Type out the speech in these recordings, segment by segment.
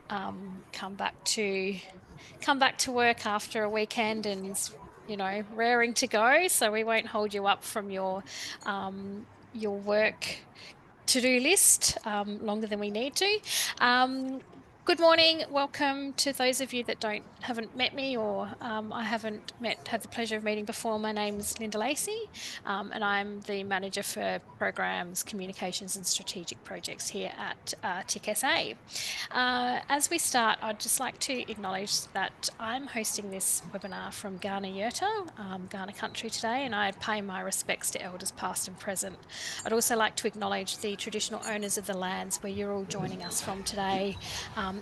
come back to work after a weekend and is, raring to go. So we won't hold you up from your work to-do list longer than we need to. Good morning. Welcome to those of you that haven't met me or I haven't had the pleasure of meeting before. My name is Linda Lacey, and I'm the manager for programs, communications, and strategic projects here at TIC. As we start, I'd just like to acknowledge that I'm hosting this webinar from Ghana Yurta, Ghana country today, and I pay my respects to elders past and present. I'd also like to acknowledge the traditional owners of the lands where you're all joining us from today,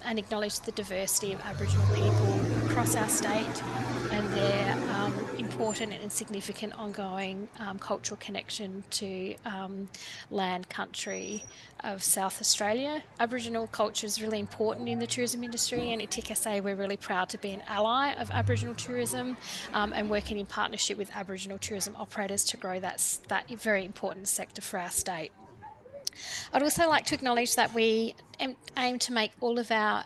and acknowledge the diversity of Aboriginal people across our state and their important and significant ongoing cultural connection to land country of South Australia. Aboriginal culture is really important in the tourism industry, and at TIC we're really proud to be an ally of Aboriginal tourism and working in partnership with Aboriginal tourism operators to grow that very important sector for our state. I'd also like to acknowledge that we aim to make all of our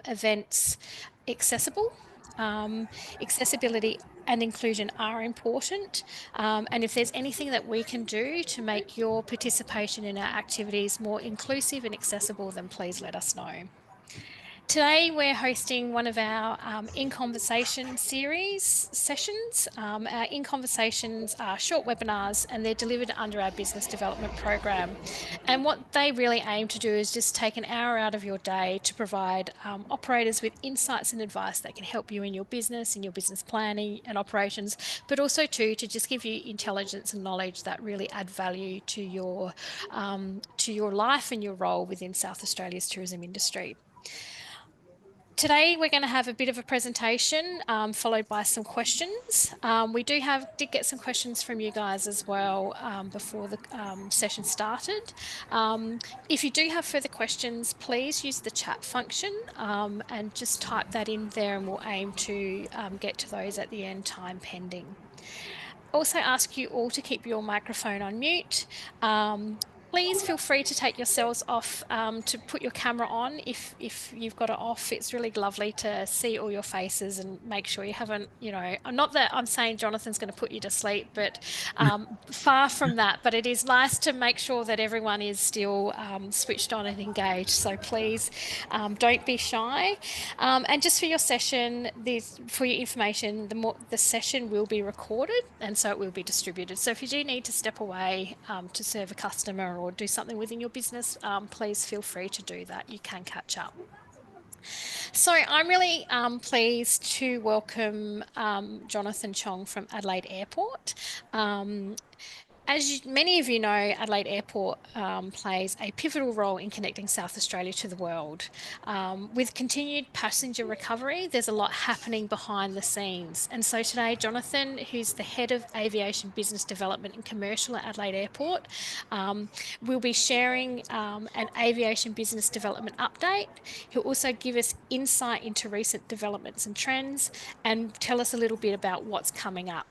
events accessible. Accessibility and inclusion are important. And if there's anything that we can do to make your participation in our activities more inclusive and accessible, then please let us know. Today, we're hosting one of our In Conversation series sessions. Our In Conversations are short webinars and they're delivered under our business development program. And what they really aim to do is just take an hour out of your day to provide operators with insights and advice that can help you in your business planning and operations, but also to just give you intelligence and knowledge that really add value to your life and your role within South Australia's tourism industry. Today, we're going to have a bit of a presentation followed by some questions. We did get some questions from you guys as well before the session started. If you do have further questions, please use the chat function and just type that in there, and we'll aim to get to those at the end, time pending. Also ask you all to keep your microphone on mute. Please feel free to take yourselves off to put your camera on if you've got it off. It's really lovely to see all your faces and make sure you haven't, not that I'm saying Jonathan's going to put you to sleep, but far from that. But it is nice to make sure that everyone is still switched on and engaged. So please don't be shy. And just for your session, for your information, the session will be recorded and so it will be distributed. So if you do need to step away to serve a customer or do something within your business, please feel free to do that. You can catch up. So I'm really pleased to welcome Jonathan Cheong from Adelaide Airport. As many of you know, Adelaide Airport plays a pivotal role in connecting South Australia to the world. With continued passenger recovery, there's a lot happening behind the scenes. And so today, Jonathan, who's the Head of Aviation Business Development and Commercial at Adelaide Airport, will be sharing an aviation business development update. He'll also give us insight into recent developments and trends and tell us a little bit about what's coming up.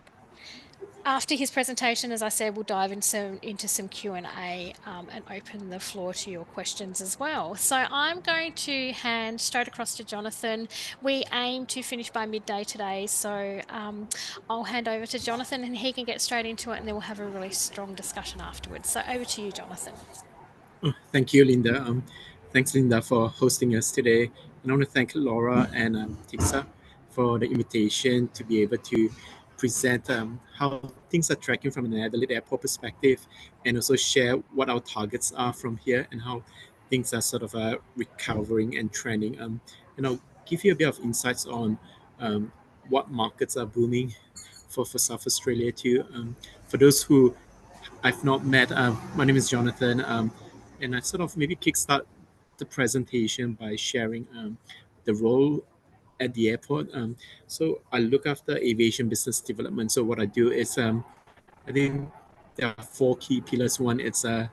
After his presentation, as I said, we'll dive into some Q&A and open the floor to your questions as well. So I'm going to hand straight across to Jonathan. We aim to finish by midday today, so I'll hand over to Jonathan and he can get straight into it, and then we'll have a really strong discussion afterwards. So over to you, Jonathan. Thank you, Linda. Thanks, Linda, for hosting us today. And I want to thank Laura and Tixa for the invitation to be able to present how things are tracking from an Adelaide Airport perspective, and also share what our targets are from here and how things are sort of recovering and trending. And I'll give you a bit of insights on what markets are booming for South Australia too. For those who I've not met, my name is Jonathan, and I sort of maybe kickstart the presentation by sharing the role at the airport. So I look after aviation business development. So what I do is, I think there are four key pillars. One, it's to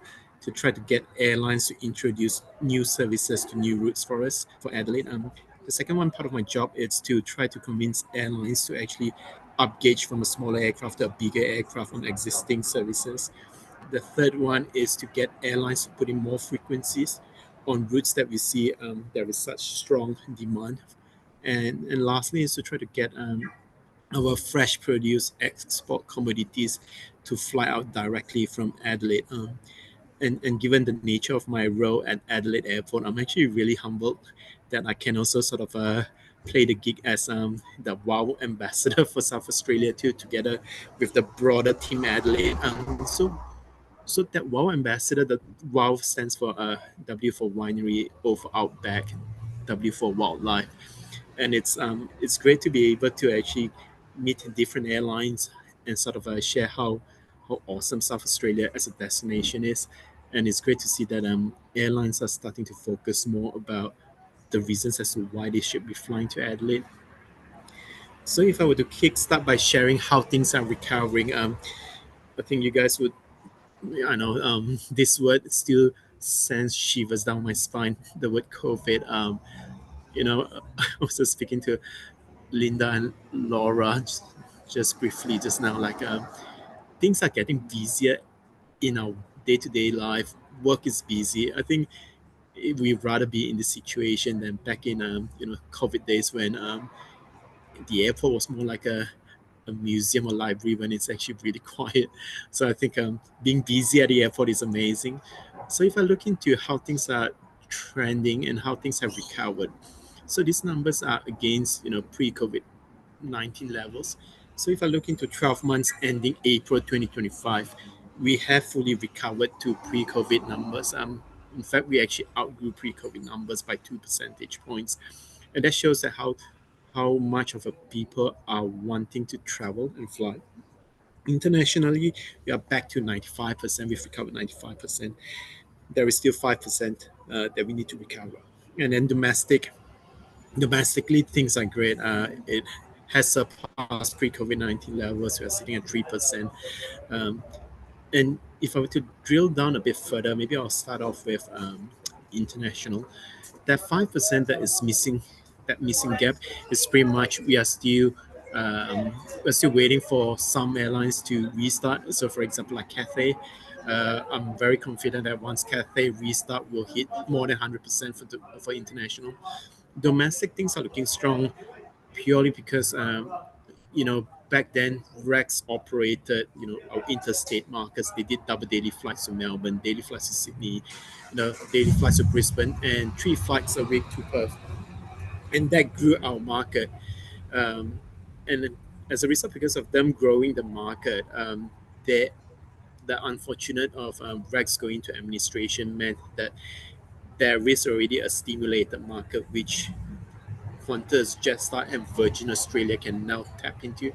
try to get airlines to introduce new services to new routes for us, for Adelaide. The second one, part of my job, is to try to convince airlines to actually upgauge from a smaller aircraft to a bigger aircraft on existing services. The third one is to get airlines to put in more frequencies on routes that we see there is such strong demand. And lastly is to try to get our fresh produce export commodities to fly out directly from Adelaide. And given the nature of my role at Adelaide Airport, I'm actually really humbled that I can also sort of play the gig as the WOW ambassador for South Australia too, together with the broader team Adelaide. So that WOW ambassador, the WOW stands for W for Winery, O for Outback, W for Wildlife, and it's great to be able to actually meet different airlines and sort of share how awesome South Australia as a destination is, and it's great to see that airlines are starting to focus more about the reasons as to why they should be flying to Adelaide. So if I were to kickstart by sharing how things are recovering, I think you guys would, I know this word still sends shivers down my spine. The word COVID. I was just speaking to Linda and Laura just briefly just now. Like things are getting busier in our day-to-day life. Work is busy. I think we'd rather be in this situation than back in COVID days when the airport was more like a museum or library when it's actually really quiet. So I think being busy at the airport is amazing. So if I look into how things are trending and how things have recovered, so these numbers are against pre-COVID 19 levels. So if I look into 12 months ending April 2025, we have fully recovered to pre-COVID numbers. In fact, we actually outgrew pre-COVID numbers by 2 percentage points, and that shows that how much of a people are wanting to travel and fly. Internationally, we are back to 95%. We've recovered 95%. There is still 5% that we need to recover. And then domestically, things are great. It has surpassed pre-COVID 19 levels. We are sitting at 3%. Um, and if I were to drill down a bit further, maybe I'll start off with international. That 5% that is missing, that missing gap, is pretty much we're still waiting for some airlines to restart. So, for example, like Cathay, I'm very confident that once Cathay restart, we'll hit more than 100% for international. Domestic things are looking strong purely because back then Rex operated our interstate markets. They did double daily flights to Melbourne, daily flights to Sydney, daily flights to Brisbane, and 3 flights a week to Perth, and that grew our market. And as a result, because of them growing the market, they the unfortunate of Rex going to administration meant that there is already a stimulated market which Qantas, Jetstar, and Virgin Australia can now tap into.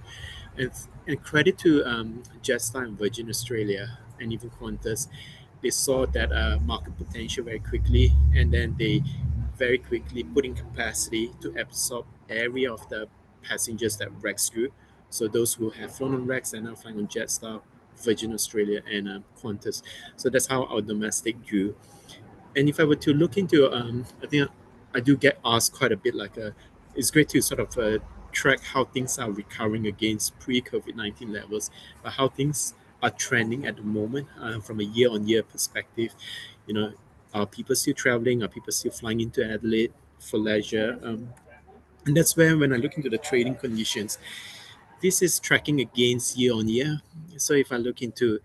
And, and credit to Jetstar and Virgin Australia and even Qantas, they saw that market potential very quickly, and then they very quickly put in capacity to absorb area of the passengers that Rex grew. So those who have flown on Rex are now flying on Jetstar, Virgin Australia, and Qantas. So that's how our domestic grew. And if I were to look into, I think I do get asked quite a bit. Like, it's great to sort of track how things are recovering against pre-COVID 19 levels, but how things are trending at the moment from a year-on-year perspective. You know, are people still traveling? Are people still flying into Adelaide for leisure? And that's where, when I look into the trading conditions, this is tracking against year on year. So if I look into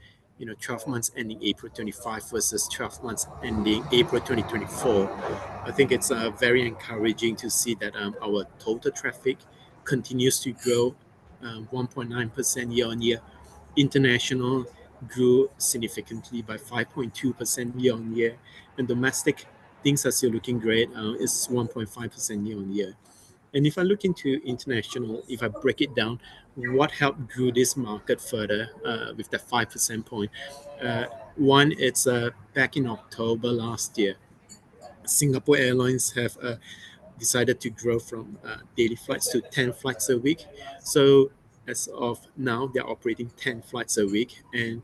12 months ending April 25 versus 12 months ending April 2024, I think it's very encouraging to see that our total traffic continues to grow 1.9% year on year. International grew significantly by 5.2% year on year, and domestic things are still looking great. It's 1.5% year on year. And if I look into international, if I break it down, what helped grow this market further with that 5% point? Uh, One, it's back in October last year, Singapore Airlines have decided to grow from daily flights to 10 flights a week. So as of now, they're operating 10 flights a week. And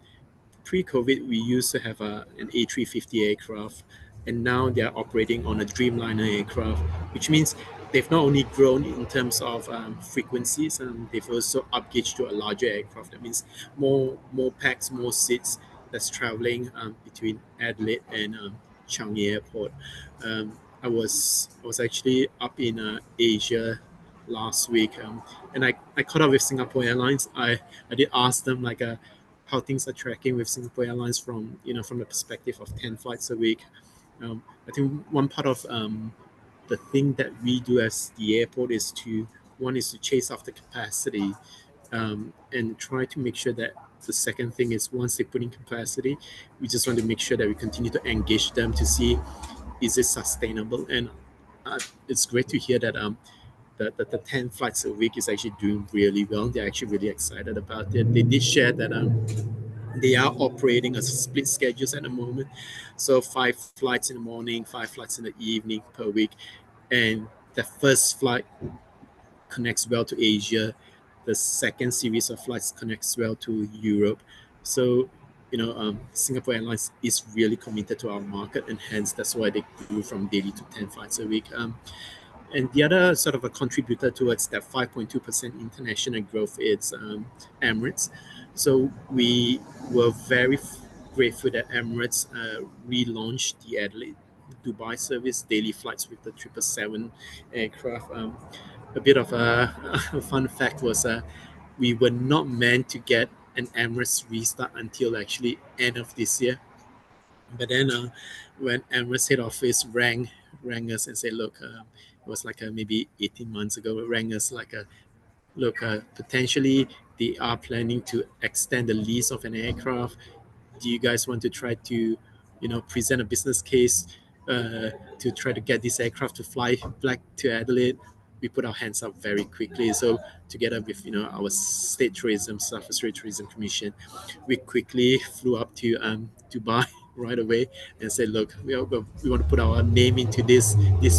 pre-COVID, we used to have an A350 aircraft, and now they're operating on a Dreamliner aircraft, which means they've not only grown in terms of frequencies, they've also upgauged to a larger aircraft. That means more packs, more seats that's traveling between Adelaide and Cheong Airport. I was actually up in Asia last week, and I caught up with Singapore Airlines. I did ask them like how things are tracking with Singapore Airlines from from the perspective of 10 flights a week. I think one part of the thing that we do as the airport is to one is to chase after capacity, and try to make sure that the second thing is once they put in capacity, we just want to make sure that we continue to engage them to see is it sustainable. And it's great to hear that the 10 flights a week is actually doing really well. They're actually really excited about it. They did share that they are operating a split schedules at the moment, so 5 flights in the morning, 5 flights in the evening per week. And the first flight connects well to Asia. The second series of flights connects well to Europe. So, Singapore Airlines is really committed to our market, and hence that's why they grew from daily to 10 flights a week. And the other sort of a contributor towards that 5.2% international growth is Emirates. So we were very grateful that Emirates relaunched the Adelaide Dubai service, daily flights with the 777 aircraft. A bit of a fun fact was we were not meant to get an Emirates restart until actually end of this year. But then when Emirates head office rang us and said, look, it was like maybe 18 months ago, rang us like look, potentially they are planning to extend the lease of an aircraft. Do you guys want to try to present a business case to try to get this aircraft to fly back to Adelaide? We put our hands up very quickly. So together with our state tourism, South Australia Tourism Commission, we quickly flew up to Dubai right away and said, look, we want to put our name into this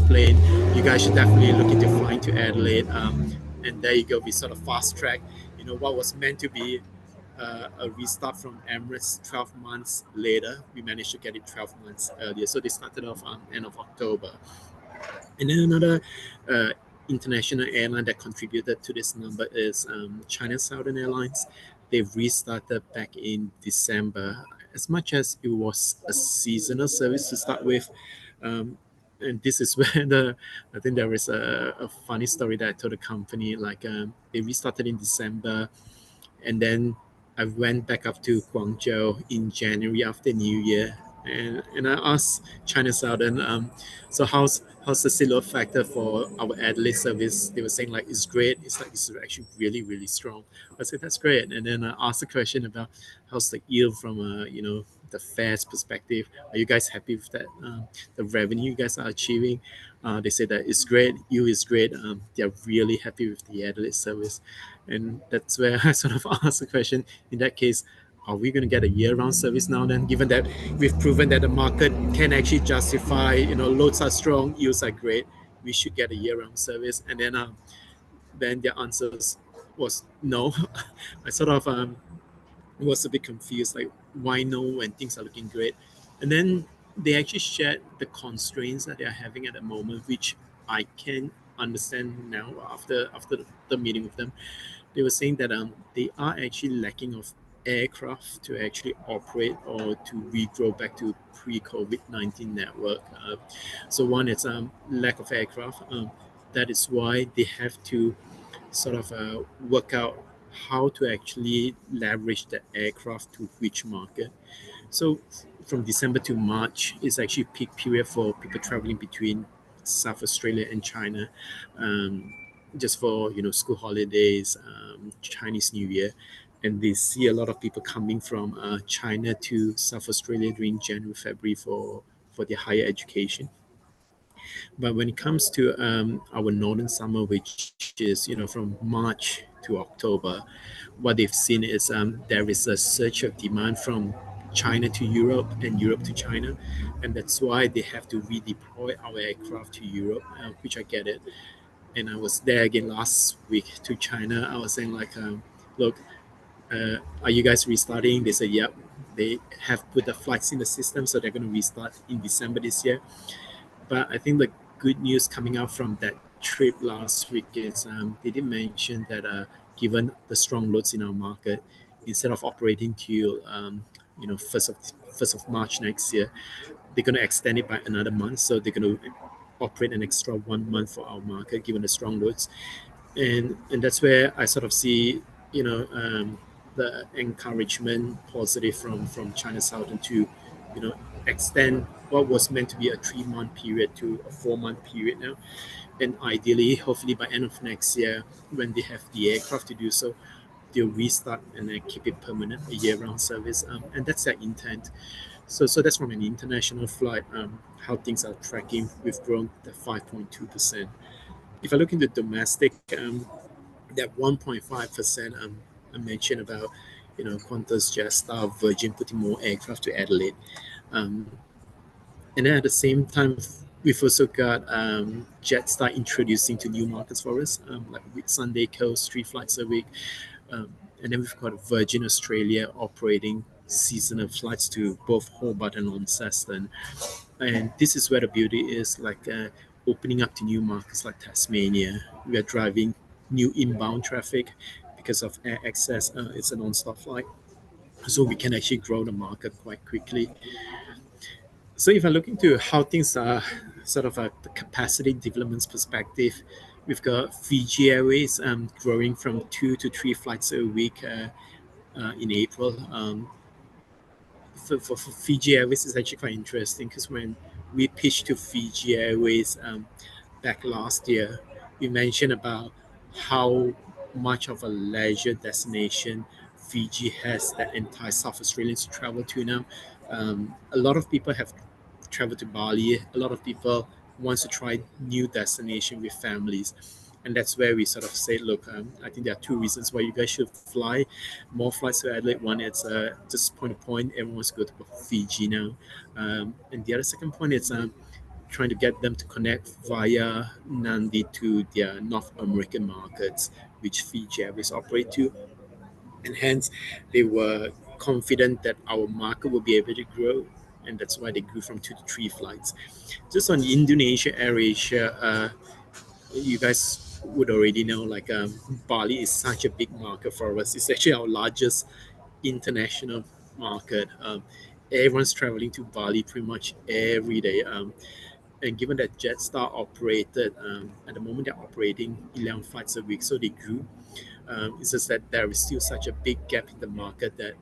plane. You guys should definitely look into flying to Adelaide. And there you go. We sort of fast track what was meant to be a restart from Emirates 12 months later. We managed to get it 12 months earlier. So they started off end of October. And then another uh, international airline that contributed to this number is China Southern Airlines. They've restarted back in December. As much as it was a seasonal service to start with, um, and this is where I think there is a funny story that I told the company. Like they restarted in December, and then I went back up to Guangzhou in January after New Year, and I asked China Southern, so how's the silo factor for our Adelaide service? They were saying like it's great. It's like it's actually really strong. I said that's great, and then I asked the question about how's the yield from the fares perspective. Are you guys happy with that? The revenue you guys are achieving? They said that it's great. Yield is great. They're really happy with the Adelaide service. And that's where I sort of asked the question, in that case, are we going to get a year-round service now then, given that we've proven that the market can actually justify, loads are strong, yields are great, we should get a year-round service? And then their answers was no. I sort of was a bit confused, like why no when things are looking great? And then they actually shared the constraints that they are having at the moment, which I can understand now after the meeting with them. They were saying that they are actually lacking of aircraft to actually operate or to regrow back to pre-COVID-19 network. So one is lack of aircraft. That is why they have to sort of work out how to actually leverage the aircraft to which market. So from December to March is actually peak period for people traveling between South Australia and China, um, just for school holidays, Chinese New Year, and they see a lot of people coming from China to South Australia during January, February for their higher education. But when it comes to our northern summer, which is from March to October, what they've seen is there is a surge of demand from China to Europe and Europe to China, and that's why they have to redeploy our aircraft to Europe, which I get it. And I was there again last week to China. I was saying like, look, are you guys restarting? They said, yep. They have put the flights in the system, so they're going to restart in December this year. But I think the good news coming out from that trip last week is they did mention that given the strong loads in our market, instead of operating till first of March next year, they're going to extend it by another month. So they're going to operate an extra 1 month for our market, given the strong loads. And that's where I sort of see, the encouragement positive from China Southern to, extend what was meant to be a 3 month period to a 4 month period now. And ideally, hopefully by end of next year, when they have the aircraft to do so, they'll restart and then keep it permanent, a year-round service. And that's their intent. So that's from an international flight, how things are tracking. We've grown to 5.2%. If I look into domestic, that 1.5%, I mentioned about, Qantas, Jetstar, Virgin putting more aircraft to Adelaide. Um, and then at the same time, we've also got Jetstar introducing to new markets for us, like with Sunday Coast, 3 flights a week. And then we've got Virgin Australia operating seasonal flights to both Hobart and Launceston. And this is where the beauty is, like opening up to new markets like Tasmania. We are driving new inbound traffic because of air access. It's a non-stop flight, so we can actually grow the market quite quickly. So if I look into how things are, sort of the capacity developments perspective, we've got Fiji Airways growing from 2 to 3 flights a week in April. For Fiji Airways is actually quite interesting because when we pitched to Fiji Airways back last year, we mentioned about how much of a leisure destination Fiji has that entire South Australians travel to now. A lot of people have traveled to Bali. A lot of people wants to try new destination with families. And that's where we sort of say, look, I think there are two reasons why you guys should fly more flights to Adelaide. One, it's just point to point. Everyone wants to go to Fiji now. And the other second point is trying to get them to connect via Nandi to their North American markets, which Fiji Airways operate to. And hence, they were confident that our market will be able to grow. And that's why they grew from 2 to 3 flights. Just on Indonesia, AirAsia, you guys would already know, like Bali is such a big market for us. It's actually our largest international market. Everyone's traveling to Bali pretty much every day. And given that Jetstar operated, at the moment they're operating 11 flights a week, so they grew. It's just that there is still such a big gap in the market that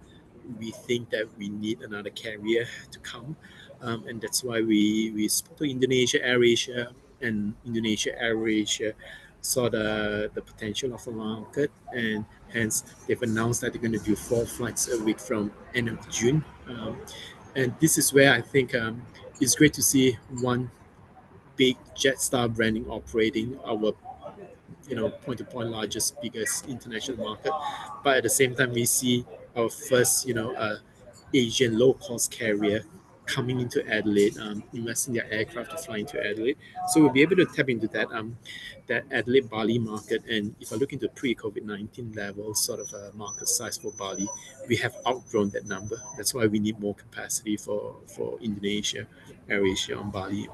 we think that we need another carrier to come. And that's why we spoke to Indonesia AirAsia, and Indonesia AirAsia saw the potential of the market, and hence they've announced that they're going to do 4 flights a week from end of June. And this is where I think it's great to see one big Jetstar branding operating our, point to point largest biggest international market, but at the same time we see our first, Asian low cost carrier coming into Adelaide, investing their aircraft to fly into Adelaide. So we'll be able to tap into that Adelaide Bali market. And if I look into pre-COVID-19 level sort of a market size for Bali, we have outgrown that number. That's why we need more capacity for Indonesia, AirAsia on Bali.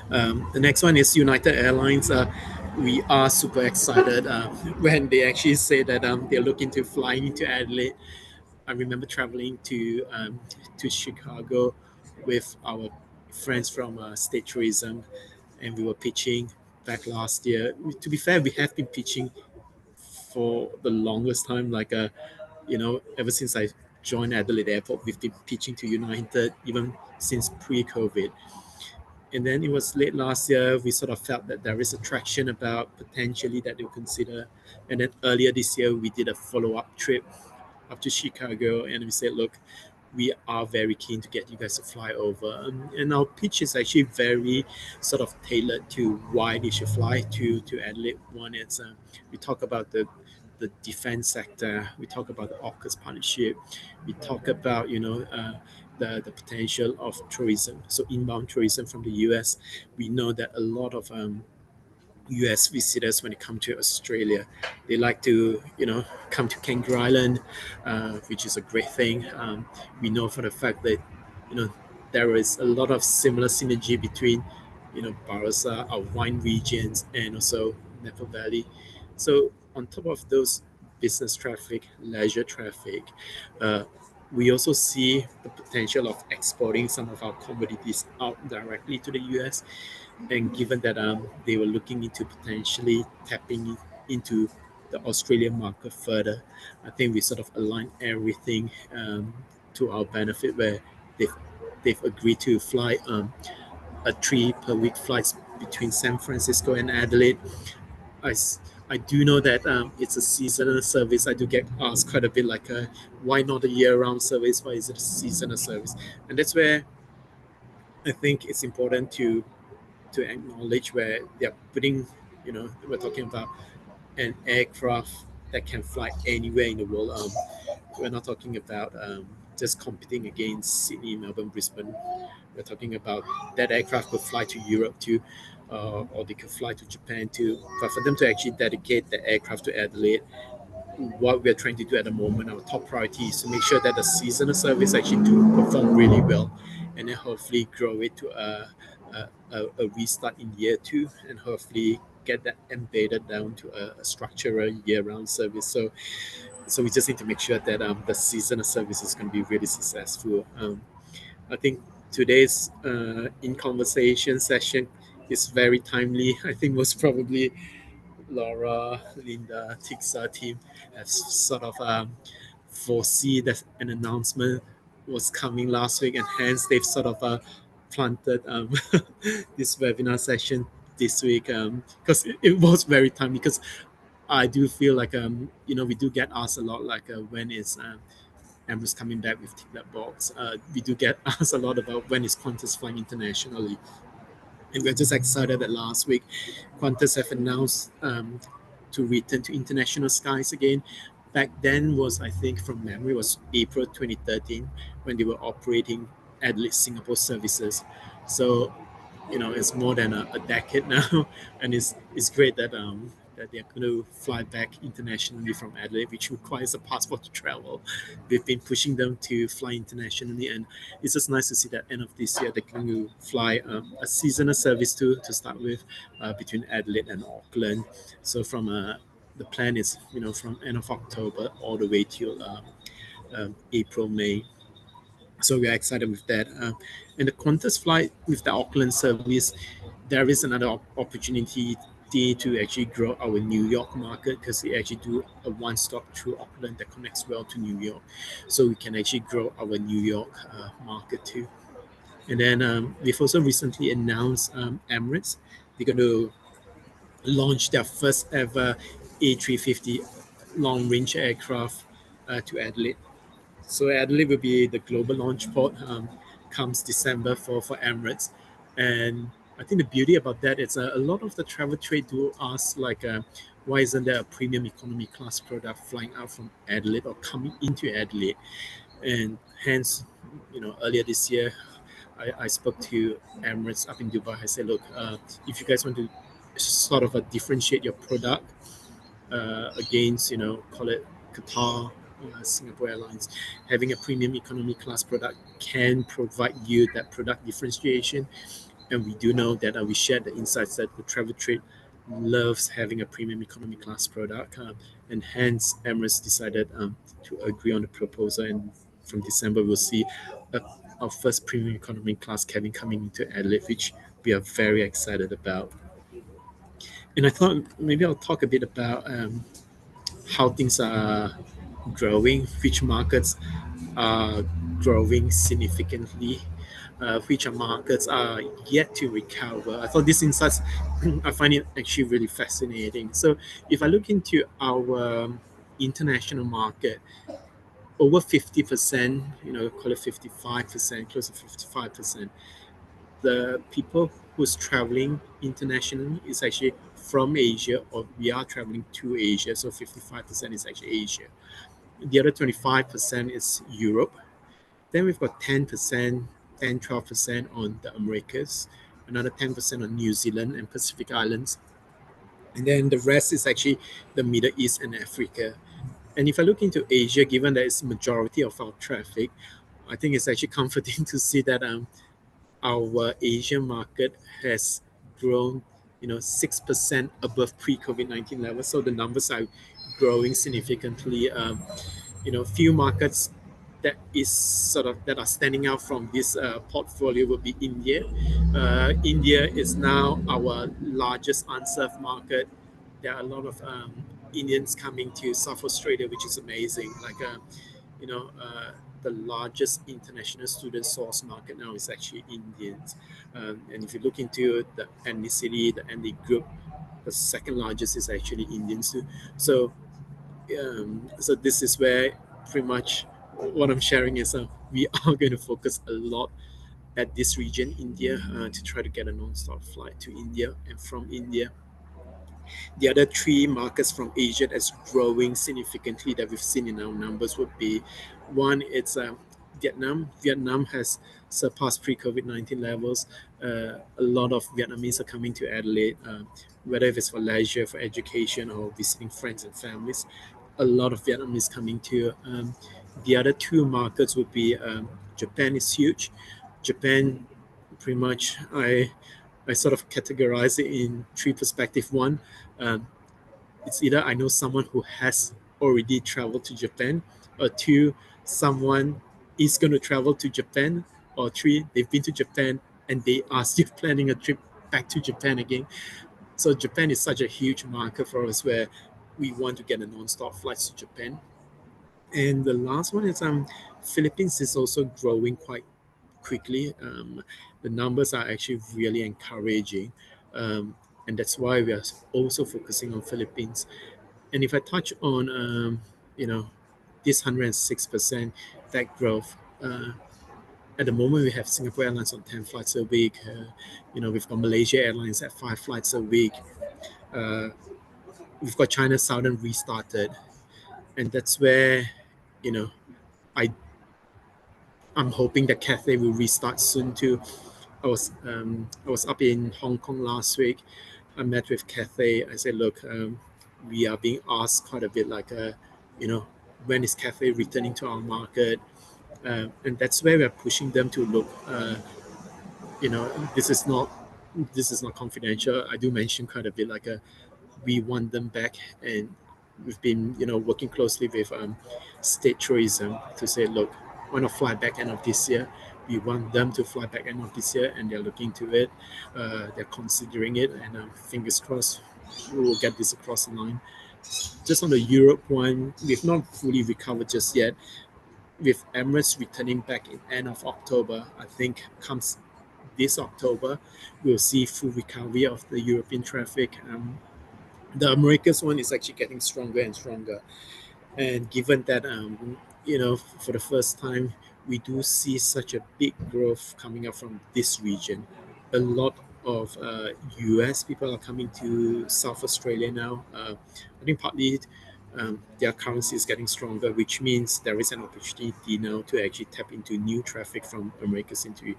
The next one is United Airlines. We are super excited when they actually say that they're looking to flying into Adelaide. I remember traveling to Chicago with our friends from State Tourism, and we were pitching back last year. To be fair, we have been pitching for the longest time. Like ever since I joined Adelaide Airport, we've been pitching to United even since pre-COVID. And then it was late last year, we sort of felt that there is a traction about potentially that they'll consider. And then earlier this year, we did a follow-up trip up to Chicago, and we said, look, we are very keen to get you guys to fly over. And our pitch is actually very sort of tailored to why they should fly to Adelaide. One, it's we talk about the defense sector, we talk about the AUKUS partnership, we talk about, the potential of tourism, so inbound tourism from the US. We know that a lot of US visitors, when they come to Australia, they like to, come to Kangaroo Island, which is a great thing. We know for the fact that, you know, there is a lot of similar synergy between, Barossa, our wine regions, and also Napa Valley. So on top of those business traffic, leisure traffic, uh, we also see the potential of exporting some of our commodities out directly to the US. And given that they were looking into potentially tapping into the Australian market further, I think we sort of align everything to our benefit, where they've they've agreed to fly a 3 per week flights between San Francisco and Adelaide. I, I do know that it's a seasonal service. I do get asked quite a bit, like, why not a year-round service? Why is it a seasonal service? And that's where I think it's important to acknowledge where they're putting, we're talking about an aircraft that can fly anywhere in the world. We're not talking about just competing against Sydney, Melbourne, Brisbane. We're talking about that aircraft could fly to Europe too, or they could fly to Japan too. But for them to actually dedicate the aircraft to Adelaide, what we're trying to do at the moment, our top priority is to make sure that the seasonal service actually do perform really well, and then hopefully grow it to a restart in year two, and hopefully get that embedded down to a structural year-round service. So we just need to make sure that the seasonal service is going to be really successful. I think today's in conversation session is very timely. I think most probably Laura, Linda, Tixa team have sort of foresee that an announcement was coming last week, and hence they've sort of planted this webinar session this week, because it was very timely. Because I do feel like we do get asked a lot, like, when is Emirates coming back with Tick That Box. We do get asked a lot about when is Qantas flying internationally. And we're just excited that last week Qantas have announced to return to international skies again. Back then was, I think, from memory, was April 2013 when they were operating Adelaide Singapore services. So it's more than a decade now, and it's great that they're going to fly back internationally from Adelaide, which requires a passport to travel. We've been pushing them to fly internationally, and it's just nice to see that end of this year they're going to fly a seasonal service to start with, between Adelaide and Auckland. So from the plan is, from end of October all the way till April, May. So we are excited with that. And the Qantas flight with the Auckland service, there is another opportunity to actually grow our New York market, because they actually do a one-stop through Auckland that connects well to New York. So we can actually grow our New York market too. And then we've also recently announced Emirates. They're going to launch their first ever A350 long range aircraft to Adelaide. So Adelaide will be the global launch port comes December for Emirates. And I think the beauty about that is a lot of the travel trade do ask, like, why isn't there a premium economy class product flying out from Adelaide or coming into Adelaide? And hence, earlier this year, I spoke to Emirates up in Dubai. I said, look, if you guys want to sort of differentiate your product against, call it Qatar, Singapore Airlines, having a premium economy class product can provide you that product differentiation. And we do know that we share the insights that the travel trade loves having a premium economy class product, and hence Emirates decided to agree on the proposal. And from December, we'll see uh, our first premium economy class cabin coming into Adelaide, which we are very excited about. And I thought maybe I'll talk a bit about how things are growing, which markets are growing significantly, which markets are yet to recover. I thought these insights, I find it actually really fascinating. So if I look into our international market, over 50%, call it 55%, close to 55%, the people who's traveling internationally is actually from Asia, or we are traveling to Asia. So 55% is actually Asia. The other 25% is Europe. Then we've got 10%, 10, 12% on the Americas, another 10% on New Zealand and Pacific Islands. And then the rest is actually the Middle East and Africa. And if I look into Asia, given that it's majority of our traffic, I think it's actually comforting to see that our Asian market has grown, 6% above pre-COVID-19 levels. So the numbers are growing significantly. Few markets that is sort of that are standing out from this portfolio would be India. India is now our largest unserved market. There are a lot of Indians coming to South Australia, which is amazing. Like you know, the largest international student source market now is actually Indians. And if you look into the ethnicity, the ethnic group, the second largest is actually Indians too. So, so this is where pretty much what I'm sharing is we are going to focus a lot at this region, India, to try to get a non-stop flight to India, and from India the other three markets from Asia that's growing significantly that we've seen in our numbers would be one, it's Vietnam. Vietnam has surpassed pre-COVID-19 levels. A lot of Vietnamese are coming to Adelaide, whether if it's for leisure, for education, or visiting friends and families. A lot of Vietnamese coming to. The other two markets would be Japan is huge. Japan, pretty much, I sort of categorize it in three perspectives. One, um, it's either I know someone who has already traveled to Japan, or two, someone is going to travel to Japan, or three, they've been to Japan and they are still planning a trip back to Japan again. So Japan is such a huge market for us where we want to get a non-stop flights to Japan. And the last one is Philippines is also growing quite quickly. The numbers are actually really encouraging, um, and that's why we are also focusing on Philippines. And if I touch on, you know, this 106% that growth. At the moment, we have Singapore Airlines on 10 flights a week. We've got Malaysia Airlines at 5 flights a week. Uh, we've got China Southern restarted, and that's where, you know, I I'm hoping that Cathay will restart soon too. I was up in Hong Kong last week. I met with Cathay. I said, look, we are being asked quite a bit, like, you know, when is Cathay returning to our market? And that's where we're pushing them to look. You know, this is not confidential. I do mention quite a bit, like, we want them back, and we've been, working closely with state tourism to say, look, why not fly back end of this year? We want them to fly back end of this year, and they're looking to it. They're considering it, and fingers crossed, we will get this across the line. Just on the Europe one, we've not fully recovered just yet. With Emirates returning back in end of October, I think comes this October, we'll see full recovery of the European traffic. The Americas one is actually getting stronger and stronger. And given that, for the first time, we do see such a big growth coming up from this region. A lot of US people are coming to South Australia now. I think partly their currency is getting stronger, which means there is an opportunity now to actually tap into new traffic from Americas into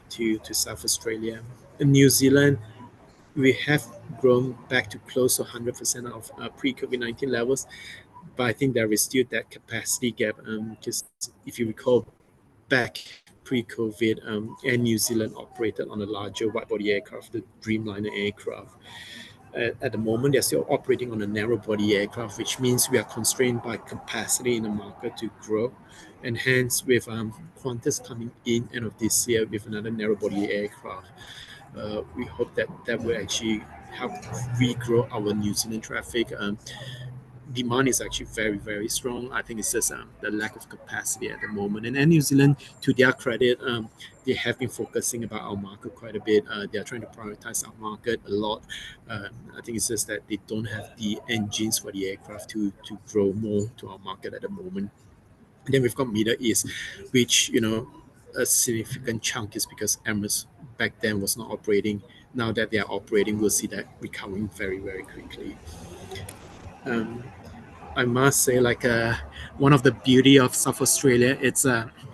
to South Australia. In New Zealand, we have grown back to close to 100% of pre-COVID-19 levels, but I think there is still that capacity gap. Because if you recall back pre-COVID, Air New Zealand operated on a larger wide-body aircraft, the Dreamliner aircraft. At the moment, they're still operating on a narrow-body aircraft, which means we are constrained by capacity in the market to grow. And hence, with Qantas coming in end of this year with another narrow-body aircraft, we hope that that will actually help regrow our New Zealand traffic. Demand is actually very, very strong. I think it's just the lack of capacity at the moment. And Air New Zealand, to their credit, they have been focusing about our market quite a bit. They are trying to prioritize our market a lot. I think it's just that they don't have the engines for the aircraft to grow more to our market at the moment. And then we've got Middle East, which, a significant chunk is because Emirates back then was not operating. Now that they are operating, we'll see that recovering very, very quickly. Um, I must say, like, one of the beauty of South Australia, it's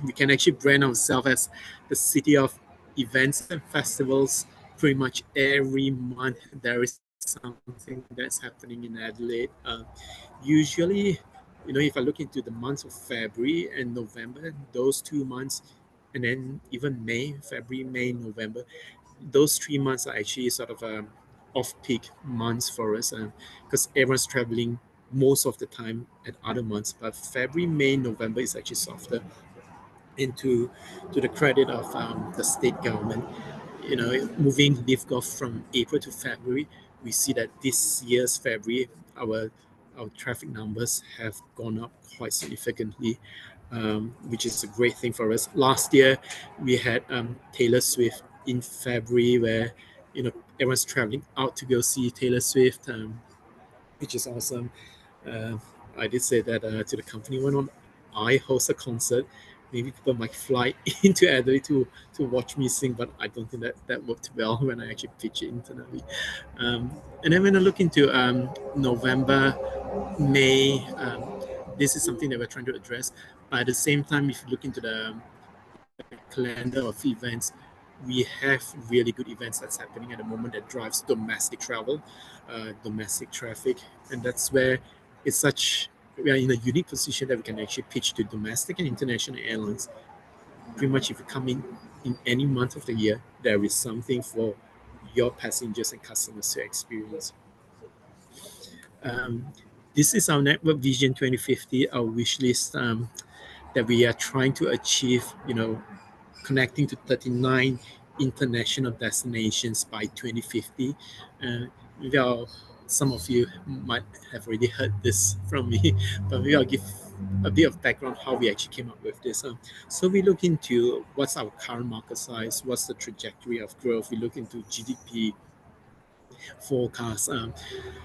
we can actually brand ourselves as the city of events and festivals. Pretty much every month there is something that's happening in Adelaide. Usually, if I look into the months of February and November, those 2 months, and then even May, February, May, November, those 3 months are actually sort of off-peak months for us because everyone's traveling most of the time at other months. But February, May, November is actually softer. into to the credit of the state government. Moving leaf golf from April to February, we see that this year's February, our traffic numbers have gone up quite significantly, which is a great thing for us. Last year, we had Taylor Swift in February, where everyone's traveling out to go see Taylor Swift, which is awesome. Uh, I did say that to the company, why not I host a concert? Maybe people might fly into Adelaide to watch me sing, but I don't think that that worked well when I actually pitch it internally. And then when I look into November, May, this is something that we're trying to address. But at the same time, if you look into the calendar of events, we have really good events that's happening at the moment that drives domestic travel, domestic traffic, and that's where it's such we are in a unique position that we can actually pitch to domestic and international airlines. Pretty much, if you come in any month of the year, there is something for your passengers and customers to experience. Um, this is our Network Vision 2050, our wish list that we are trying to achieve. Connecting to 39 international destinations by 2050. Uh, maybe some of you might have already heard this from me, but maybe I'll give a bit of background how we actually came up with this. So we look into what's our current market size, what's the trajectory of growth. We look into GDP forecast.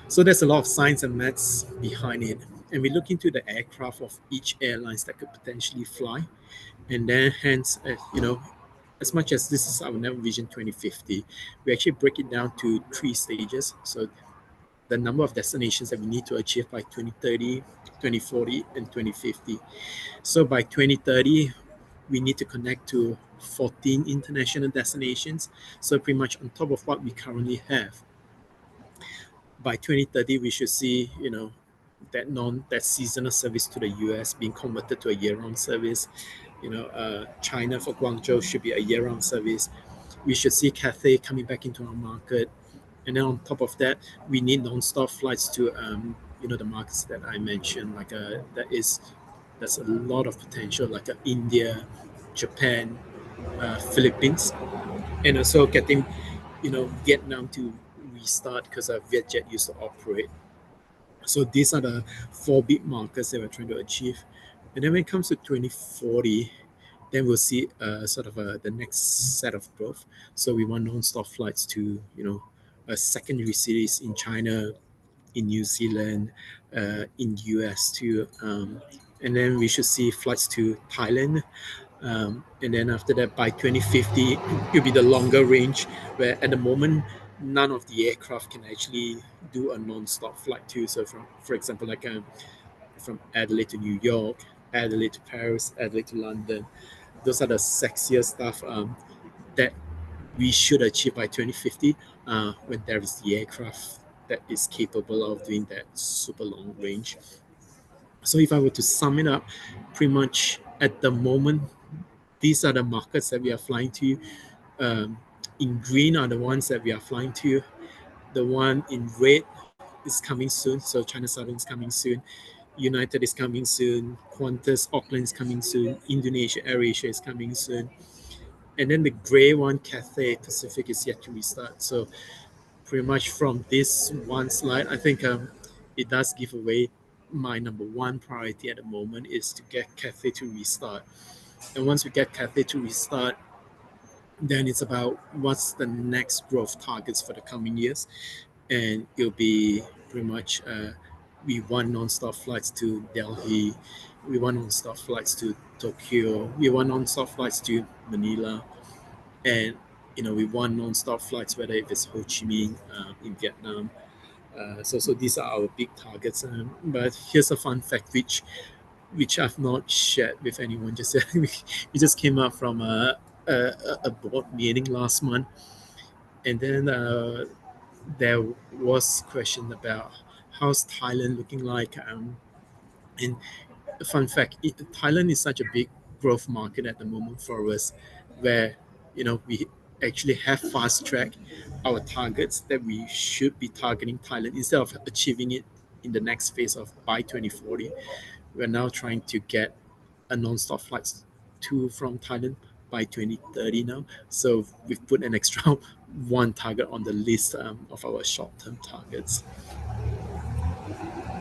So there's a lot of science and maths behind it. And we look into the aircraft of each airlines that could potentially fly. And then hence, as much as this is our Network Vision 2050, we actually break it down to three stages. So the number of destinations that we need to achieve by 2030, 2040, and 2050. So by 2030, we need to connect to 14 international destinations. So pretty much on top of what we currently have. By 2030, we should see, that seasonal service to the US being converted to a year-round service. China for Guangzhou should be a year-round service. We should see Cathay coming back into our market, and then on top of that, we need non-stop flights to the markets that I mentioned. Like there's a lot of potential, like India, Japan, Philippines, and also getting Vietnam to restart because Vietjet used to operate. So these are the four big markers that we're trying to achieve. And then when it comes to 2040, then we'll see the next set of growth. So we want non-stop flights to, secondary cities in China, in New Zealand, in US too. And then we should see flights to Thailand. And then after that, by 2050, it'll be the longer range, where at the moment, none of the aircraft can actually do a non-stop flight too. So for example, like from Adelaide to New York, Adelaide to Paris, Adelaide to London, those are the sexier stuff that we should achieve by 2050 when there is the aircraft that is capable of doing that super long range. So if I were to sum it up, pretty much at the moment, these are the markets that we are flying to. Um, in green are the ones that we are flying to. The one in red is coming soon. So China Southern is coming soon. United is coming soon. Qantas, Auckland is coming soon. Indonesia, AirAsia is coming soon. And then the gray one, Cathay Pacific, is yet to restart. So pretty much from this one slide, I think it does give away my number one priority at the moment is to get Cathay to restart. And once we get Cathay to restart, then it's about what's the next growth targets for the coming years. And it'll be pretty much we want non-stop flights to Delhi, we want non-stop flights to Tokyo, we want non-stop flights to Manila, and we want non-stop flights whether if it's Ho Chi Minh in Vietnam. So these are our big targets. But here's a fun fact which I've not shared with anyone just yet. We just came up from a board meeting last month, and then there was question about how's Thailand looking like. And a fun fact, Thailand is such a big growth market at the moment for us, where we actually have fast track our targets that we should be targeting Thailand instead of achieving it in the next phase of by 2040. We're now trying to get a non-stop flights to from Thailand by 2030 now. So we've put an extra one target on the list of our short-term targets.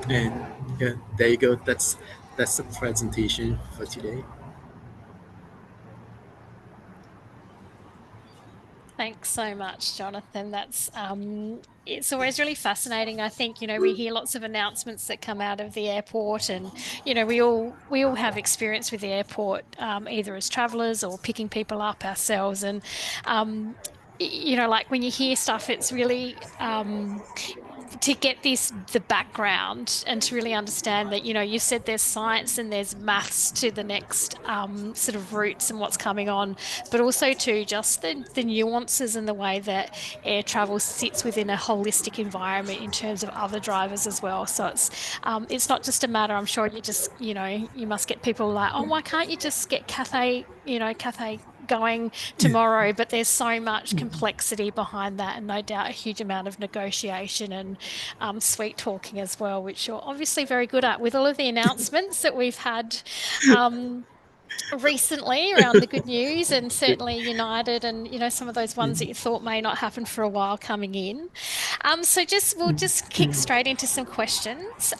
And yeah, there you go. That's the presentation for today. Thanks so much, Jonathan. That's it's always really fascinating. I think, we hear lots of announcements that come out of the airport, and, we all have experience with the airport, either as travelers or picking people up ourselves. And like when you hear stuff, it's really to get the background and to really understand that, you said there's science and there's maths to the next sort of routes and what's coming on, but also to just the nuances and the way that air travel sits within a holistic environment in terms of other drivers as well. So it's not just a matter, I'm sure you must get people like, oh, why can't you just get Cathay going tomorrow? But there's so much complexity behind that, and no doubt a huge amount of negotiation and sweet talking as well, which you're obviously very good at with all of the announcements that we've had. Um, Recently around the good news, and certainly United, and some of those ones that you thought may not happen for a while coming in. So we'll just kick straight into some questions.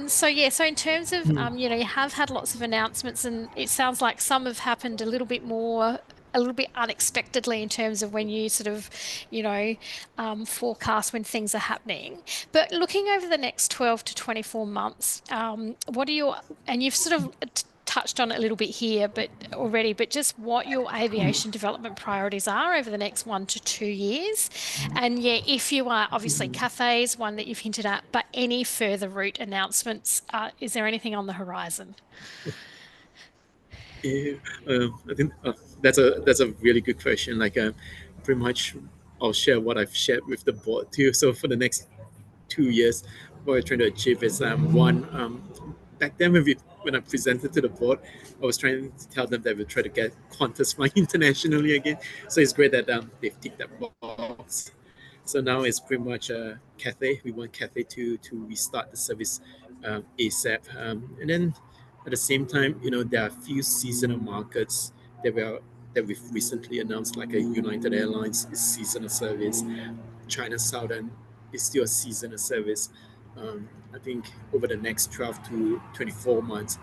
So yeah, so in terms of you have had lots of announcements, and it sounds like some have happened a little bit unexpectedly in terms of when you sort of, forecast when things are happening. But looking over the next 12 to 24 months, what are your, and you've sort of touched on it a little bit here, but already, but just what your aviation development priorities are over the next 1 to 2 years. And yeah, if you are obviously Cathay's one that you've hinted at, but any further route announcements, is there anything on the horizon? Yeah, I think that's a really good question. Like, pretty much, I'll share what I've shared with the board too. So for the next 2 years, what we're trying to achieve is one. Back then, when I presented to the board, I was trying to tell them that we'll try to get Qantas flying internationally again. So it's great that they've ticked that box. So now it's pretty much Cathay. We want Cathay to restart the service ASAP, and then at the same time, there are a few seasonal markets that we are that we've recently announced, like a United Airlines is seasonal service. China Southern is still a seasonal service. I think over the next 12 to 24 months,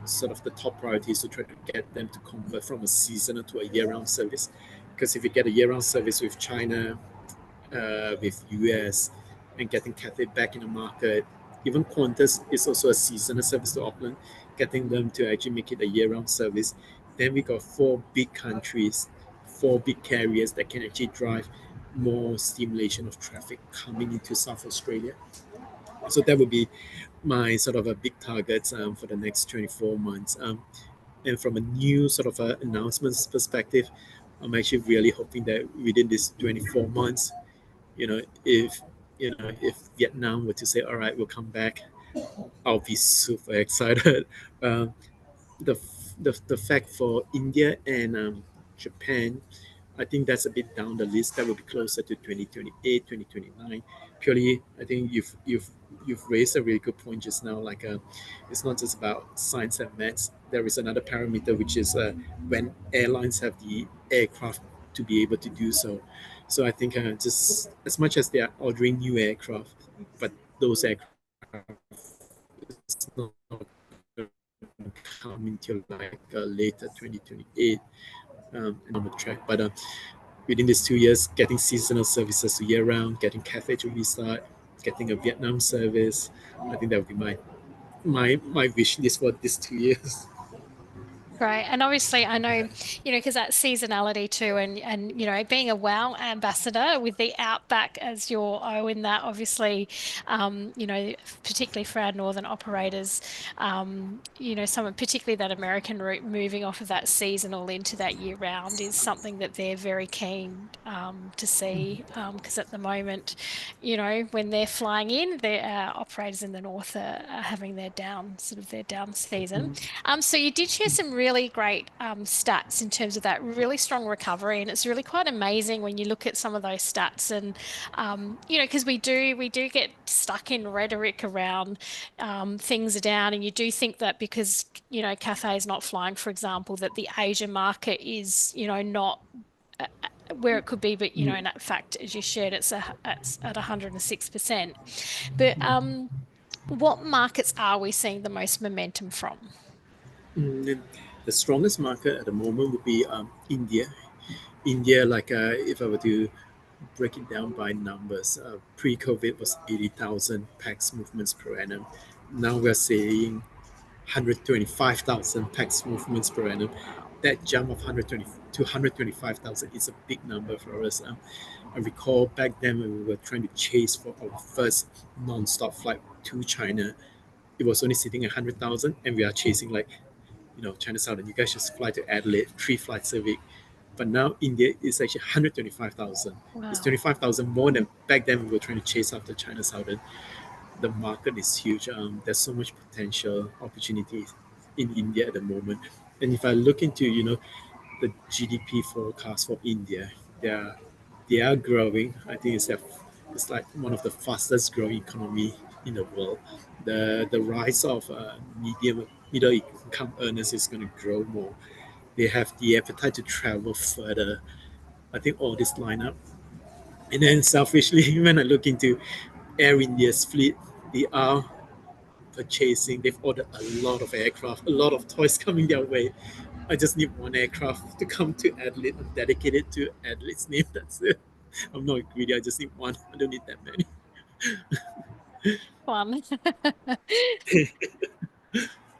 sort of the top priority is to try to get them to convert from a seasonal to a year-round service. Because if you get a year-round service with China, with US, and getting Cathay back in the market, even Qantas is also a seasonal service to Auckland, getting them to actually make it a year-round service. Then we got four big countries, four big carriers that can actually drive more stimulation of traffic coming into South Australia. So that would be my sort of a big target for the next 24 months. And from a new sort of announcements perspective, I'm actually really hoping that within this 24 months, if if Vietnam were to say, all right, we'll come back, I'll be super excited. Um, the fact for India and Japan, I think that's a bit down the list. That will be closer to 2028, 2029. Purely, I think you've raised a really good point just now. Like, it's not just about science and maths. There is another parameter, which is when airlines have the aircraft to be able to do so. So I think just as much as they are ordering new aircraft, but those aircraft is not come into like later 2028 and on the track. But within these 2 years, getting seasonal services to year round, getting Cathay to restart, getting a Vietnam service, I think that would be my wish list for these 2 years. Right. And obviously I know, because that seasonality too, and being a WOW ambassador with the Outback as your O in that, obviously, particularly for our northern operators, some particularly that American route moving off of that seasonal into that year round is something that they're very keen to see. Because at the moment, when they're flying in, their operators in the north are having their down season. So you did share some real really great stats in terms of that really strong recovery, and it's really quite amazing when you look at some of those stats. And because we do get stuck in rhetoric around things are down, and you do think that because Cathay is not flying, for example, that the Asia market is not where it could be, but mm, in fact, as you shared, it's at 106%. But what markets are we seeing the most momentum from? then the strongest market at the moment would be India. India, like if I were to break it down by numbers, pre-COVID was 80,000 pax movements per annum. Now we're seeing 125,000 pax movements per annum. That jump of 120 to 125,000 is a big number for us. I recall back then when we were trying to chase for our first non-stop flight to China, it was only sitting at 100,000, and we are chasing like, China Southern. You guys just fly to Adelaide, 3 flights a week. But now India is actually 125,000. It's Wow. 25,000 more than back then we were trying to chase after China Southern. The market is huge. There's so much potential opportunities in India at the moment. And if I look into, the GDP forecast for India, they are they are growing. I think it's like one of the fastest growing economy in the world. The rise of middle income earners is going to grow more. They have the appetite to travel further. I think all this line up. And then selfishly, when I look into Air India's fleet, they are purchasing. They've ordered a lot of aircraft, a lot of toys coming their way. I just need one aircraft to come to Adelaide and dedicate it to Adelaide's name. That's it. I'm not greedy. I just need one. I don't need that many. One.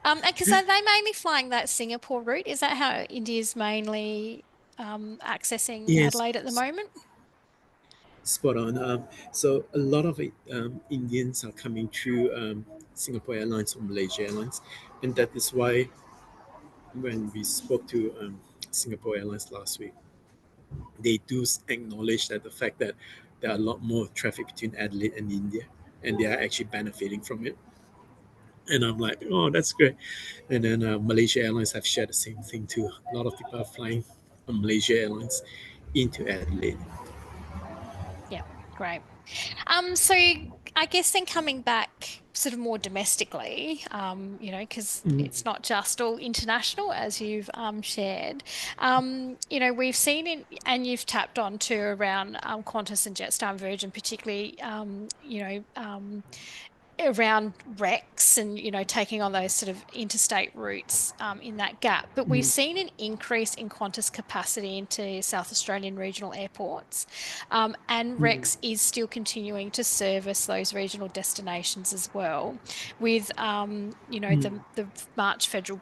And because are they mainly flying that Singapore route? Is that how India's mainly accessing Yes, Adelaide at the moment? spot on. So a lot of Indians are coming through Singapore Airlines or Malaysia Airlines, and that is why when we spoke to Singapore Airlines last week, they do acknowledge that the fact that there are a lot more traffic between Adelaide and India, and they are actually benefiting from it. And I'm like, oh, that's great. And then Malaysia Airlines have shared the same thing too. A lot of people are flying on Malaysia Airlines into Adelaide. Yeah, great. So I guess then coming back sort of more domestically, because Mm, it's not just all international, as you've shared. We've seen and you've tapped on to around Qantas and Jetstar and Virgin, particularly, around Rex and taking on those sort of interstate routes in that gap. But we've mm, seen an increase in Qantas capacity into South Australian regional airports, and mm, Rex is still continuing to service those regional destinations as well, with mm, the March federal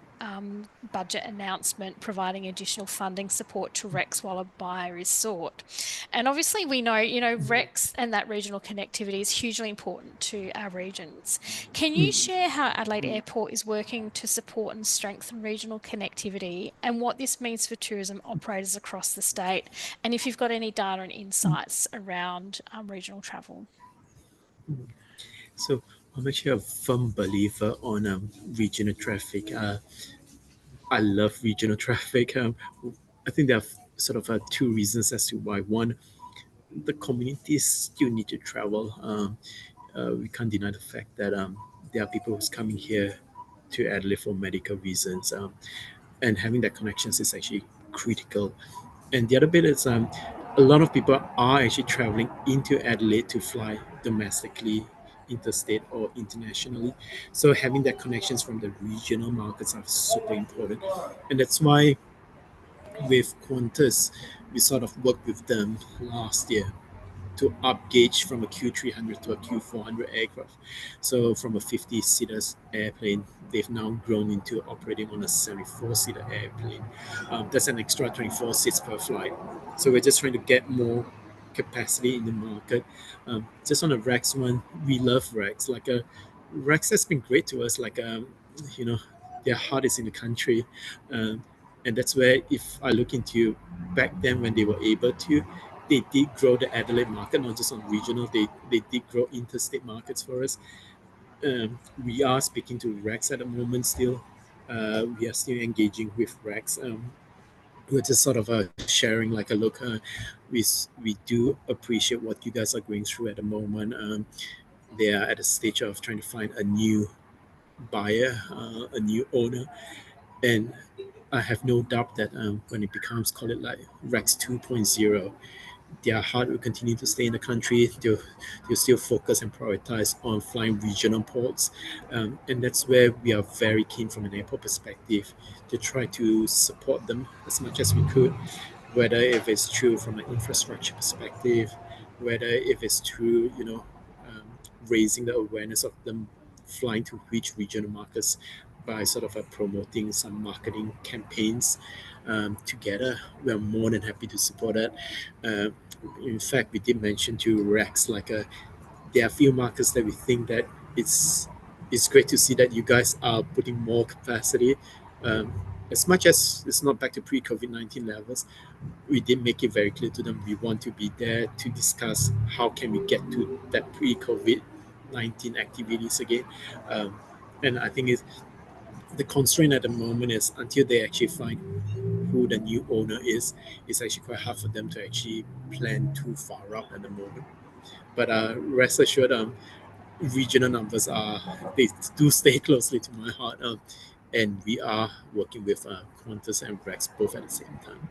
budget announcement providing additional funding support to Rex while a buyer is sought. And obviously, we know, Rex and that regional connectivity is hugely important to our regions. Can you mm. share how Adelaide Airport is working to support and strengthen regional connectivity and what this means for tourism operators across the state? And if you've got any data and insights around regional travel. So I'm actually a firm believer on regional traffic. I love regional traffic. I think there are sort of two reasons as to why. One, the communities still need to travel. We can't deny the fact that there are people who's coming here to Adelaide for medical reasons, and having that connections is actually critical. And the other bit is a lot of people are actually traveling into Adelaide to fly domestically, interstate or internationally. So having that connections from the regional markets are super important, and that's why with Qantas, we sort of worked with them last year to upgauge from a Q300 to a Q400 aircraft. So from a 50-seater airplane, they've now grown into operating on a 74-seater airplane. That's an extra 24 seats per flight. So we're just trying to get more capacity in the market. Just on the Rex one, we love Rex. Rex has been great to us. You know, their heart is in the country. Um, and that's where, if I look into back then when they were able to, they did grow the Adelaide market, not just on regional. They did grow interstate markets for us. We are speaking to Rex at the moment still. We are still engaging with Rex. We're just sort of sharing like a look. We do appreciate what you guys are going through at the moment. They are at a stage of trying to find a new buyer, a new owner, and I have no doubt that when it becomes, call it like Rex 2.0, their heart will continue to stay in the country. They'll still focus and prioritize on flying regional ports. And that's where we are very keen from an airport perspective to try to support them as much as we could, whether if it's true from an infrastructure perspective, whether if it's true, um, raising the awareness of them flying to which regional markets by sort of promoting some marketing campaigns together. We're more than happy to support that. Uh, in fact, we did mention to Rex like there are a few markets that we think that it's great to see that you guys are putting more capacity. Um, as much as it's not back to pre-COVID-19 levels, we did make it very clear to them we want to be there to discuss how can we get to that pre-COVID-19 activities again. Um, and I think the constraint at the moment is until they actually find who the new owner is, it's actually quite hard for them to actually plan too far out at the moment. But rest assured, regional numbers are they do stay closely to my heart, and we are working with Qantas and Rex both at the same time.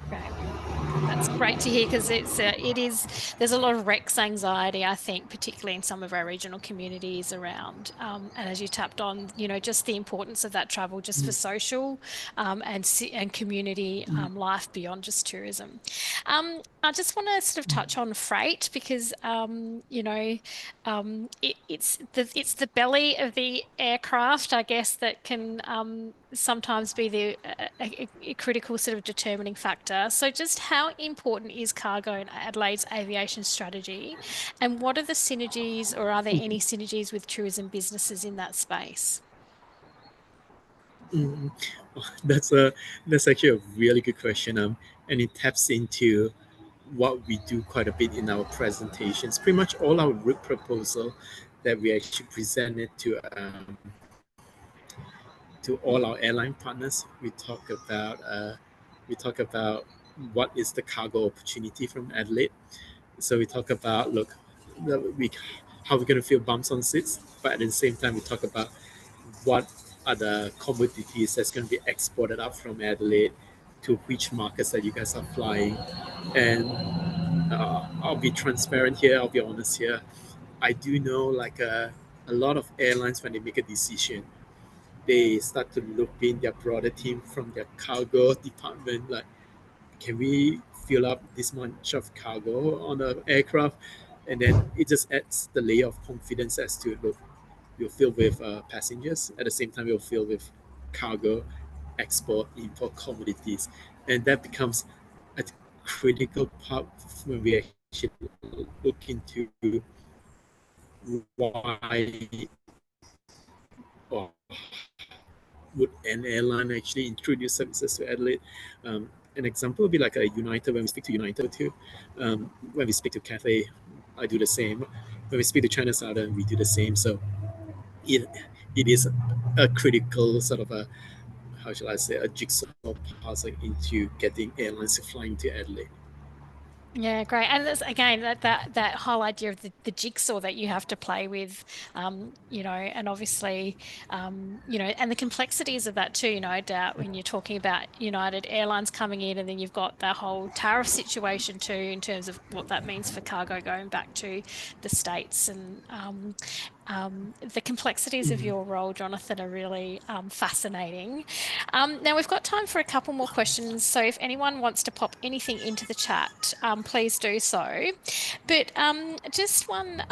Right. That's great to hear because it is there's a lot of Rex anxiety, I think, particularly in some of our regional communities around. And as you tapped on, just the importance of that travel just for social and community life beyond just tourism. I just want to sort of touch on freight because it's the belly of the aircraft, I guess, that can sometimes be a critical sort of determining factor. So, just how important is cargo in Adelaide's aviation strategy, and what are the synergies, or are there any synergies with tourism businesses in that space? Mm, that's a that's actually a really good question. And it taps into what we do quite a bit in our presentations. Pretty much all our route proposal that we actually presented to all our airline partners. We talk about what is the cargo opportunity from Adelaide. So we talk about look, we how we're going to fill bumps on seats, but at the same time we talk about what are the commodities that's going to be exported up from Adelaide to which markets that you guys are flying. And I'll be transparent here. I'll be honest here. I do know like a lot of airlines when they make a decision, they start to look in their broader team from their cargo department. Like, can we fill up this much of cargo on an aircraft? And then it just adds the layer of confidence as to look, we'll fill with passengers. At the same time, we'll fill with cargo, export, import commodities. And that becomes a critical part when we actually look into why or would an airline actually introduce services to Adelaide. An example would be like a United. When we speak to United too, when we speak to Cathay, I do the same. When we speak to China Southern, we do the same. So it it is a critical sort of a, how shall I say, a jigsaw puzzle into getting airlines to fly into Adelaide. Yeah, great. And that's again that whole idea of the jigsaw that you have to play with, and obviously, and the complexities of that too, no doubt, when you're talking about United Airlines coming in, and then you've got that whole tariff situation too, in terms of what that means for cargo going back to the States. And the complexities of your role, Jonathan, are really fascinating. Now, we've got time for a couple more questions. So, if anyone wants to pop anything into the chat, please do so. But just one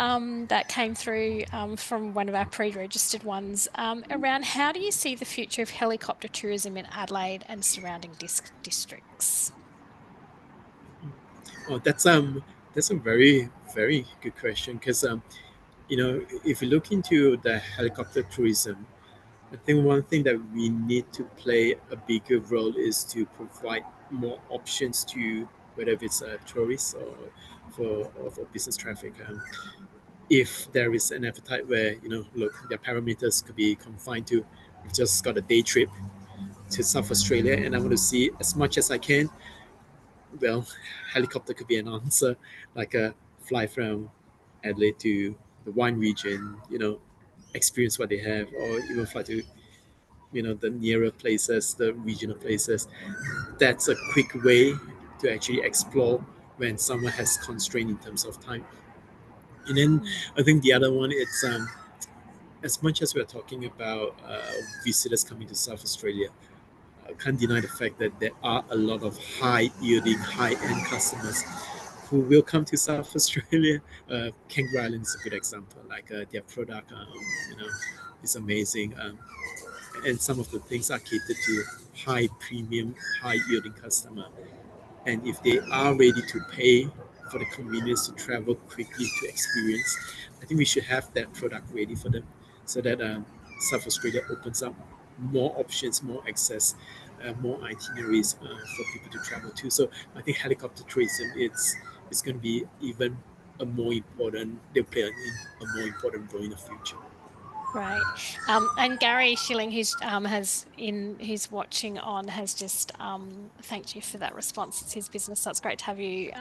that came through from one of our pre registered ones around how do you see the future of helicopter tourism in Adelaide and surrounding districts? Oh, that's a very good question because if you look into the helicopter tourism, I think one thing that we need to play a bigger role is to provide more options to whether it's a tourist or for business traffic. If there is an appetite where look, their parameters could be confined to we've just got a day trip to South Australia, and I want to see as much as I can. Well, helicopter could be an answer, like a fly from Adelaide to the wine region, experience what they have, or even fly to the nearer places, the regional places. That's a quick way to actually explore when someone has constraint in terms of time. And then Mm. I think the other one, it's as much as we're talking about visitors coming to South Australia, I can't deny the fact that there are a lot of high yielding, high end customers who will come to South Australia. Kangaroo Island is a good example. Like their product, you know, is amazing, and some of the things are catered to high premium, high yielding customer. And if they are ready to pay for the convenience to travel quickly to experience, I think we should have that product ready for them so that South Australia opens up more options, more access, more itineraries for people to travel to. So I think helicopter tourism it's going to be even a more important, they'll play a more important role in the future. Great. And Gary Schilling, who's watching on, has just thanked you for that response. It's his business, so it's great to have you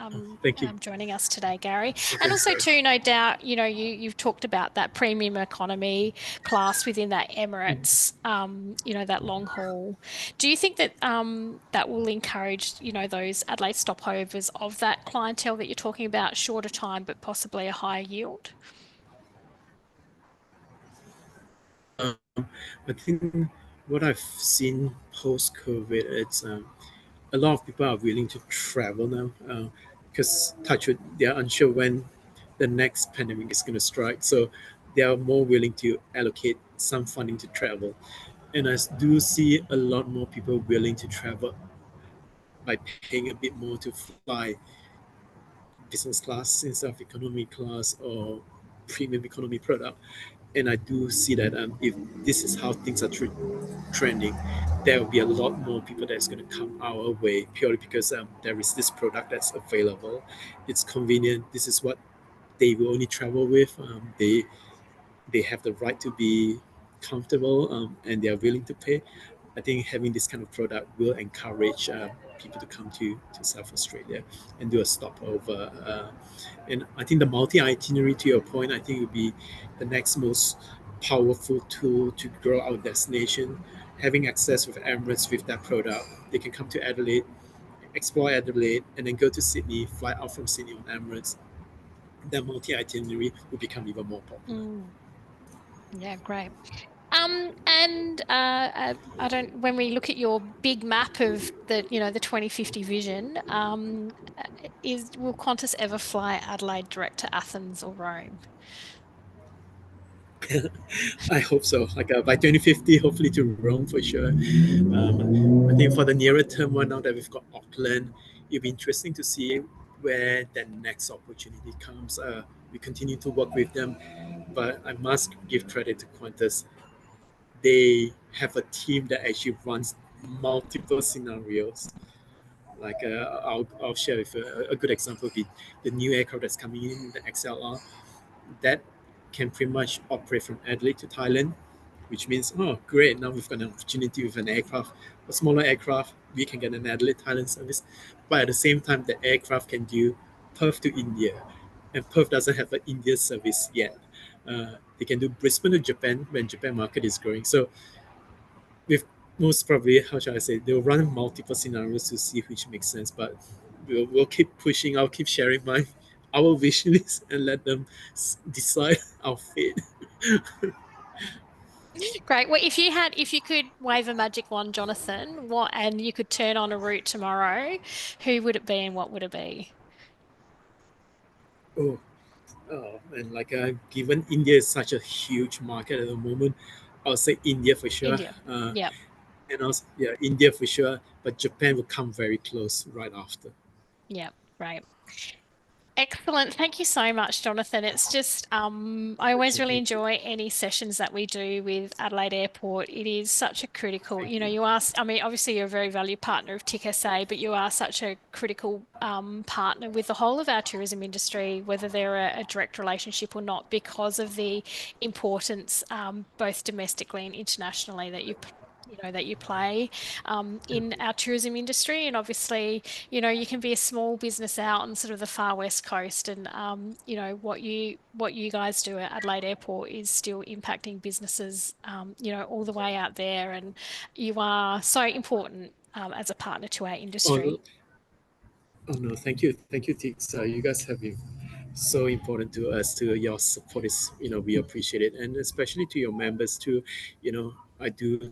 Thank you. joining us today, Gary. And Thanks, also, Gary. too, no doubt, you've talked about that premium economy class within that Emirates, that long haul. Do you think that that will encourage, those Adelaide stopovers of that clientele that you're talking about, shorter time, but possibly a higher yield? Um, I think what I've seen post COVID, it's a lot of people are willing to travel now because touch wood, they are unsure when the next pandemic is going to strike. So they are more willing to allocate some funding to travel. And I do see a lot more people willing to travel by paying a bit more to fly business class instead of economy class or premium economy product. And I do see that if this is how things are trending, there will be a lot more people that's going to come our way purely because there is this product that's available. It's convenient. This is what they will only travel with. They have the right to be comfortable and they are willing to pay. I think having this kind of product will encourage people to come to South Australia and do a stopover. And I think the multi itinerary, to your point, I think would be the next most powerful tool to grow our destination. Having access with Emirates with that product, they can come to Adelaide, explore Adelaide, and then go to Sydney, fly out from Sydney on Emirates. That multi itinerary will become even more popular. Mm. Yeah, great. And I don't, when we look at your big map of the 2050 vision, will Qantas ever fly Adelaide direct to Athens or Rome? I hope so. Like by 2050, hopefully to Rome for sure. I think for the nearer term one, now that we've got Auckland, it'll be interesting to see where that next opportunity comes. We continue to work with them, but I must give credit to Qantas. They have a team that actually runs multiple scenarios. Like I'll share with you a good example would be the new aircraft that's coming in, the XLR that can pretty much operate from Adelaide to Thailand, which means, oh, great, now we've got an opportunity with an aircraft, a smaller aircraft, we can get an Adelaide Thailand service. But at the same time, the aircraft can do Perth to India, and Perth doesn't have an India service yet. They can do Brisbane to Japan when Japan market is growing. So with most probably, how shall I say, they'll run multiple scenarios to see which makes sense. But we'll keep pushing. I'll keep sharing my our wish list and let them decide our fate. Great. Well, if you could wave a magic wand, Jonathan, and you could turn on a route tomorrow, who would it be and what would it be? Oh, and like given India is such a huge market at the moment, I'll say India for sure. India. Yeah. And also, yeah, India for sure. But Japan will come very close right after. Yeah. Right. Excellent. Thank you so much, Jonathan. It's just, I always really Thank you. enjoy any sessions that we do with Adelaide Airport. It is such a critical, you are, I mean, obviously you're a very valued partner of TIC-SA, but you are such a critical partner with the whole of our tourism industry, whether they're a direct relationship or not, because of the importance, both domestically and internationally that that you play in our tourism industry. And obviously, you can be a small business out on sort of the far west coast, and what you guys do at Adelaide Airport is still impacting businesses, all the way out there, and you are so important as a partner to our Oh, industry. oh no, thank you, Tix. You guys have been so important to us. To your support is, we appreciate it, and especially to your members too. I do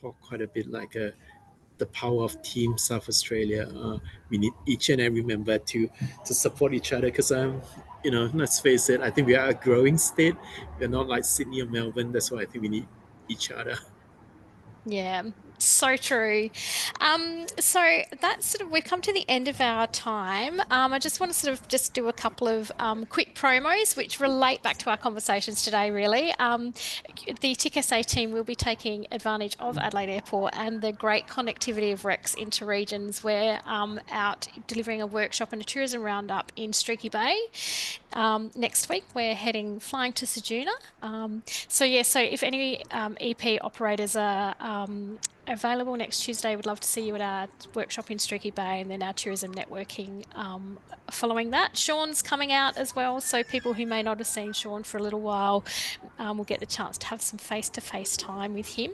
talk quite a bit like the power of Team South Australia. We need each and every member to support each other because let's face it, I think we are a growing state. We're not like Sydney or Melbourne. That's why I think we need each other. Yeah, so true. So that's sort of, we've come to the end of our time. I just want to sort of just do a couple of quick promos which relate back to our conversations today, really. The TIC-SA team will be taking advantage of Adelaide Airport and the great connectivity of Rex into regions. We're out delivering a workshop and a tourism roundup in Streaky Bay. Next week, we're flying to Ceduna. So yeah, so if any EP operators are available next Tuesday, we'd love to see you at our workshop in Streaky Bay, and then our tourism networking following that. Sean's coming out as well, so people who may not have seen Sean for a little while will get the chance to have some face-to-face time with him.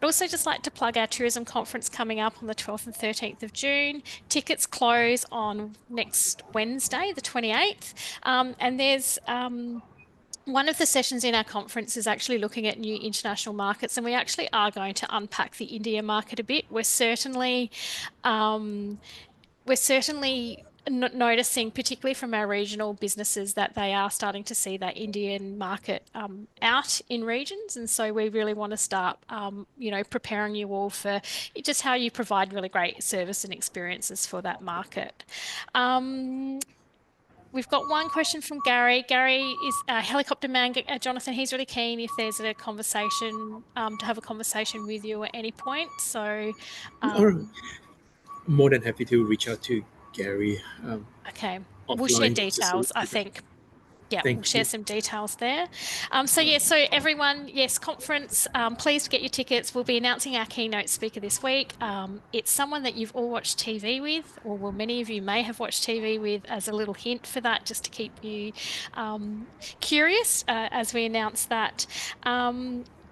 I'd also just like to plug our tourism conference coming up on the 12th and 13th of June. Tickets close on next Wednesday, the 28th. And there's one of the sessions in our conference is actually looking at new international markets, and we actually are going to unpack the India market a bit. Um, we're certainly noticing, particularly from our regional businesses, that they are starting to see that Indian market out in regions. And so we really want to start, preparing you all for just how you provide really great service and experiences for that market. Um, We've got one question from Gary. Gary is a helicopter man, Jonathan. He's really keen if there's a conversation, to have a conversation with you at any point. So, All right. um, More than happy to reach out to Gary okay, we'll share offline just to details, I think. Yeah, we'll thank share you. some details there. So yeah, so everyone, yes, conference, please get your tickets. We'll be announcing our keynote speaker this week. It's someone that you've all watched TV with, or well, many of you may have watched TV with, as a little hint for that, just to keep you curious as we announce that.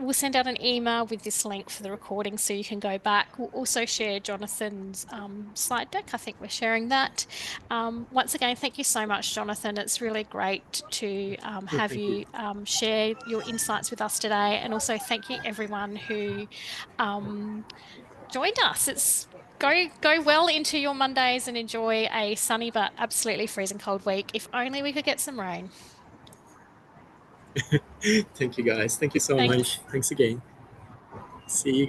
We'll send out an email with this link for the recording so you can go back. We'll also share Jonathan's slide deck. I think we're sharing that. Once again, thank you so much, Jonathan. It's really great to No, have thank you. you share your insights with us today. And also thank you everyone who um, joined us. It's go well into your Mondays and enjoy a sunny but absolutely freezing cold week. If only we could get some rain. Thank you, guys. Thank you so much. Thanks. Thanks again. See you